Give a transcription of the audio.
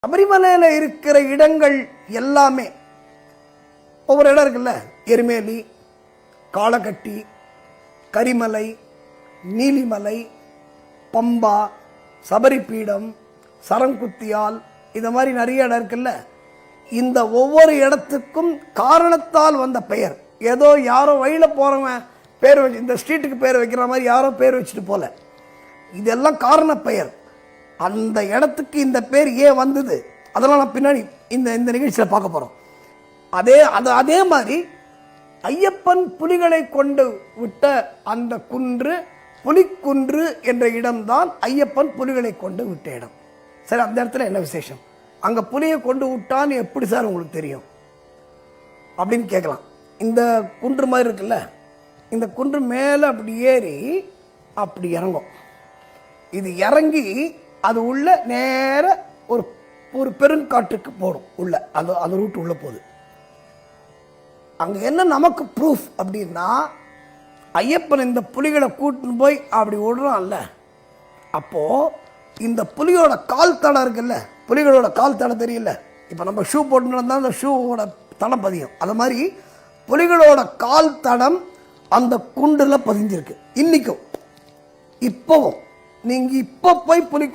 சபரிமலையில இருக்கிற இடங்கள் எல்லாமே ஒவ்வொரு இடம் இருக்குல்ல, எருமேலி, காளகட்டி, கரிமலை, நீலிமலை, பம்பா, சபரிபீடம், சரங்குத்தியால், இந்த மாதிரி நிறைய இடம் இருக்குல்ல. இந்த ஒவ்வொரு இடத்துக்கும் காரணத்தால் வந்த பெயர். ஏதோ யாரோ வழியில போறவன் பேர் வச்சு, இந்த ஸ்ட்ரீட்டுக்கு பேர் வைக்கிற மாதிரி யாரோ பேர் வச்சுட்டு போல. இதெல்லாம் காரண பெயர். அந்த இடத்துக்கு இந்த பேர் ஏன் வந்தது அதெல்லாம் நான் பின்னாடி இந்த நிகழ்ச்சியில் பார்க்க போறோம். அதே மாதிரி ஐயப்பன் புலிகளை கொண்டு விட்ட அந்த குன்று புலிக்குன்று என்ற இடம்தான் ஐயப்பன் புலிகளை கொண்டு விட்ட இடம். சரி, அந்த இடத்துல என்ன விசேஷம்? அங்க புலியை கொண்டு விட்டான்னு எப்படி சார் உங்களுக்கு தெரியும் அப்படின்னு கேட்கலாம். இந்த குன்று மாதிரி இருக்குல்ல, இந்த குன்று மேலே அப்படி ஏறி அப்படி இறங்கும். இது இறங்கி அது உள்ள நேர ஒரு பெருங்காட்டுக்கு போடும். உள்ள அந்த ரூட் உள்ள போகுது. அங்க என்ன நமக்கு ப்ரூஃப் அப்படின்னா, ஐயப்பன் இந்த புலிகளை கூட்டின்னு போய் அப்படி விடுறான்ல, அப்போ இந்த புலியோட கால் தடம் இருக்குல்ல, புலிகளோட கால் தடம் தெரியல, இப்போ நம்ம ஷூ போட்டு நடந்தா அந்த ஷூவோட தடம் பதியும். அது மாதிரி புலிகளோட கால் தடம் அந்த குண்டுல பதிஞ்சிருக்கு. இன்னைக்கும் இப்பவும் நீங்க இப்ப போய் புலி